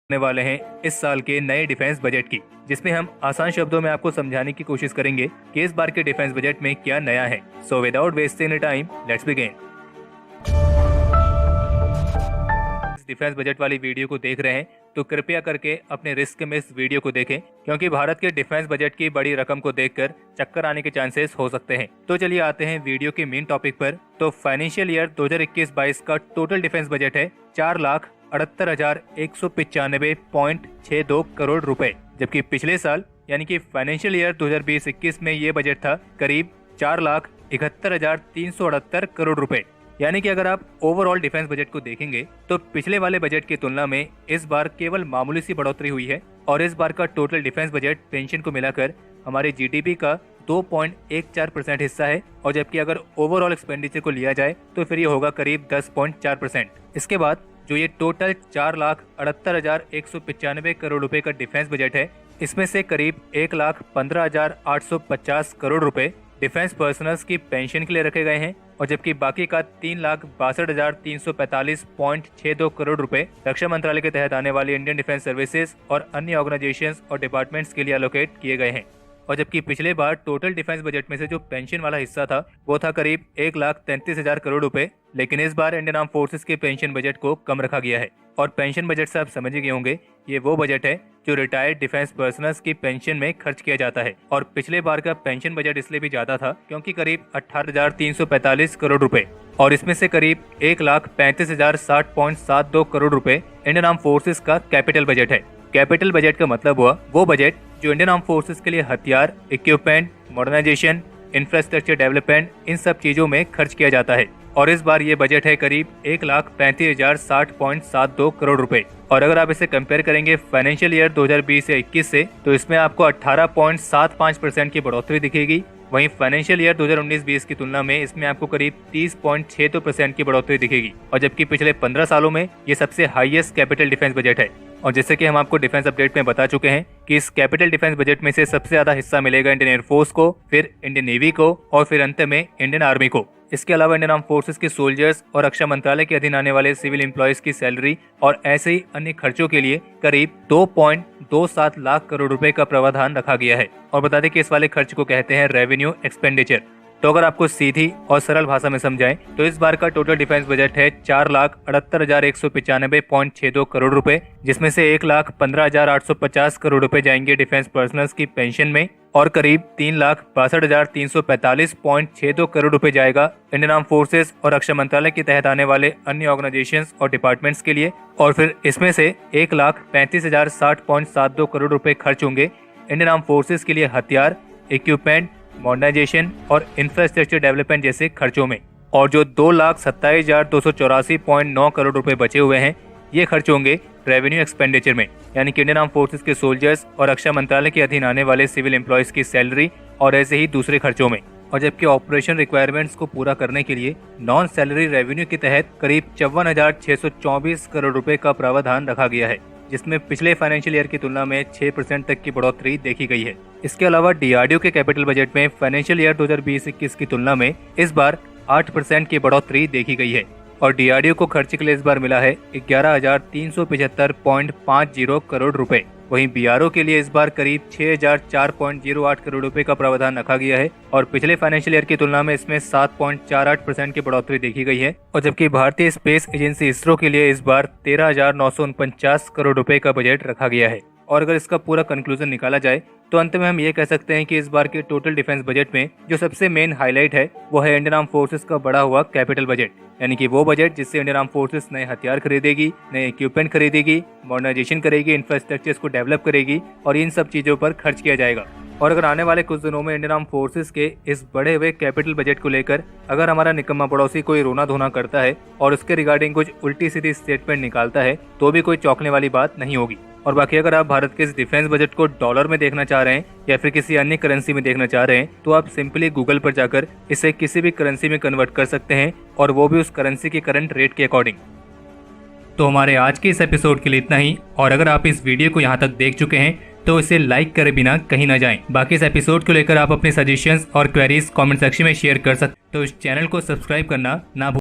करने वाले हैं इस साल के नए डिफेंस बजट की, जिसमें हम आसान शब्दों में आपको समझाने की कोशिश करेंगे कि इस बार के डिफेंस बजट में क्या नया है। So without wasting any time, let's begin. इस डिफेंस बजट वाली वीडियो को देख रहे हैं तो कृपया करके अपने रिस्क में इस वीडियो को देखें, क्योंकि भारत के डिफेंस बजट की बड़ी रकम को देखकर चक्कर आने के चांसेस हो सकते हैं। तो चलिए आते हैं वीडियो के मेन टॉपिक पर। तो फाइनेंशियल ईयर 2021-22 का टोटल डिफेंस बजट है 4,78,195.62 करोड़ रुपए, जबकि पिछले साल यानी कि फाइनेंशियल ईयर 2020-21 में ये बजट था करीब 4,71,368 करोड़ रुपए। यानी कि अगर आप ओवरऑल डिफेंस बजट को देखेंगे तो पिछले वाले बजट की तुलना में इस बार केवल मामूली सी बढ़ोतरी हुई है, और इस बार का टोटल डिफेंस बजट पेंशन को मिलाकर हमारे जीडीपी का 2.14% हिस्सा है, और जबकि अगर ओवरऑल एक्सपेंडिचर को लिया जाए तो फिर ये होगा करीब 10.4%। इसके बाद जो ये टोटल 4,78,195 करोड़ रुपए का डिफेंस बजट है, इसमें से करीब 1,15,850 करोड़ रुपए डिफेंस पर्सनल्स की पेंशन के लिए रखे गए हैं, और जबकि बाकी का 3,62,345.62 करोड़ रुपए रक्षा मंत्रालय के तहत आने वाली इंडियन डिफेंस सर्विसेज और अन्य ऑर्गेनाइजेशंस और डिपार्टमेंट्स के लिए एलोकेट किए गए हैं। और जबकि पिछले बार टोटल डिफेंस बजट में से जो पेंशन वाला हिस्सा था वो था करीब 1,33,000 करोड़ रुपए, लेकिन इस बार इंडियन आर्म फोर्सेस के पेंशन बजट को कम रखा गया है। और पेंशन बजट से आप समझ गए होंगे, ये वो बजट है जो रिटायर्ड डिफेंस पर्सनल्स की पेंशन में खर्च किया जाता है। और पिछले बार का पेंशन बजट इसलिए भी ज्यादा था क्योंकि करीब 18,345 करोड़ रुपए, और इसमें से करीब 1,35,060.72 करोड़ रुपए इंडियन आर्म फोर्सेस का कैपिटल बजट है। कैपिटल बजट का मतलब हुआ वो बजट जो इंडियन आर्म फोर्सेस के लिए हथियार, इक्विपमेंट, मॉडर्नाइजेशन, इंफ्रास्ट्रक्चर डेवलपमेंट, इन सब चीजों में खर्च किया जाता है। और इस बार ये बजट है करीब 1,35,060.72 करोड़ रुपए। और अगर आप इसे कंपेयर करेंगे फाइनेंशियल ईयर 2020 या 21 से, तो इसमें आपको 18.75% की बढ़ोतरी दिखेगी। वहीं फाइनेंशियल ईयर 2019-20 की तुलना में इसमें आपको करीब 30.62% की बढ़ोतरी दिखेगी, और जबकि पिछले 15 सालों में ये सबसे हाईएस्ट कैपिटल डिफेंस बजट है। और जैसे कि हम आपको डिफेंस अपडेट में बता चुके हैं कि इस कैपिटल डिफेंस बजट में से सबसे ज्यादा हिस्सा मिलेगा इंडियन एयरफोर्स को, फिर इंडियन नेवी को, और फिर अंत में इंडियन आर्मी को। इसके अलावा इंडियन आर्म फोर्सेस के सोल्जर्स और रक्षा मंत्रालय के अधीन आने वाले सिविल एम्प्लॉयज की सैलरी और ऐसे ही अन्य खर्चों के लिए करीब 2.27 लाख करोड़ रुपए का प्रावधान रखा गया है। और बता दें कि इस वाले खर्च को कहते हैं रेवेन्यू एक्सपेंडिचर। तो अगर आपको सीधी और सरल भाषा में समझाएं तो इस बार का टोटल डिफेंस बजट है 4,78,195.62 करोड़ रुपए, जिसमें से 1,15,850 करोड़ रुपए जाएंगे डिफेंस पर्सनल्स की पेंशन में, और करीब 3,62,345.62 करोड़ रुपए जाएगा इंडियन आर्म फोर्सेस और रक्षा मंत्रालय के तहत आने वाले अन्य ऑर्गेनाइजेशंस और डिपार्टमेंट्स के लिए, और फिर इसमें से 1,35,060.72 करोड़ रुपए खर्च होंगे इंडियन आर्म फोर्सेस के लिए हथियार, इक्विपमेंट, मॉडर्नाइजेशन और इंफ्रास्ट्रक्चर डेवलपमेंट जैसे खर्चों में। और जो 2,27,284.9 करोड़ रुपए बचे हुए हैं, ये खर्च होंगे रेवेन्यू एक्सपेंडिचर में, यानी कि इंडियन आर्म फोर्सेस के सोल्जर्स और रक्षा मंत्रालय के अधीन आने वाले सिविल एम्प्लॉयज की सैलरी और ऐसे ही दूसरे खर्चों में। और जबकि ऑपरेशन रिक्वायरमेंट्स को पूरा करने के लिए नॉन सैलरी रेवेन्यू के तहत करीब 54,624 करोड़ रुपए का प्रावधान रखा गया है, जिसमें पिछले फाइनेंशियल ईयर की तुलना में 6% तक की बढ़ोतरी देखी गई है। इसके अलावा डीआरडीओ के कैपिटल बजट में फाइनेंशियल ईयर 2020-21 की तुलना में इस बार 8% की बढ़ोतरी देखी गई है, और डीआरडीओ को खर्च के लिए इस बार मिला है 11,375.50 करोड़ रुपए। वहीं बीआरओ के लिए इस बार करीब 6,004.08 करोड़ रुपए का प्रावधान रखा गया है, और पिछले फाइनेंशियल ईयर की तुलना में इसमें 7.48% की बढ़ोतरी देखी गई है। और जबकि भारतीय स्पेस एजेंसी इसरो के लिए इस बार 13,949 करोड़ रुपए का बजट रखा गया है। और अगर इसका पूरा कंक्लूजन निकाला जाए तो अंत में हम ये कह सकते हैं कि इस बार के टोटल डिफेंस बजट में जो सबसे मेन हाईलाइट है वो है इंडियन आर्म फोर्सेस का बढ़ा हुआ कैपिटल बजट, यानी कि वो बजट जिससे इंडियन आर्म फोर्सेस नए हथियार खरीदेगी, नए इक्विपमेंट खरीदेगी, मॉडर्नाइजेशन करेगी, इंफ्रास्ट्रक्चर्स को डेवलप करेगी, और इन सब चीजों पर खर्च किया जाएगा। और अगर आने वाले कुछ दिनों में इंडियन आर्म फोर्सेस के इस बढ़े हुए कैपिटल बजट को लेकर अगर हमारा निकम्मा पड़ोसी कोई रोना धोना करता है और उसके रिगार्डिंग कुछ उल्टी सीधी स्टेटमेंट निकालता है, तो भी कोई चौंकने वाली बात नहीं होगी। और बाकी अगर आप भारत के इस डिफेंस बजट को डॉलर में देखना चाह रहे हैं या फिर किसी अन्य करेंसी में देखना चाह रहे हैं, तो आप सिंपली गूगल पर जाकर इसे किसी भी करेंसी में कन्वर्ट कर सकते हैं, और वो भी उस करेंसी के करंट रेट के अकॉर्डिंग। तो हमारे आज के इस एपिसोड के लिए इतना ही, और अगर आप इस वीडियो को यहाँ तक देख चुके हैं तो इसे लाइक करे बिना कहीं ना जाएं। बाकी इस एपिसोड को लेकर आप अपने सजेशंस और क्वेरीज कमेंट सेक्शन में शेयर कर सकते, तो इस चैनल को सब्सक्राइब करना ना भूलें।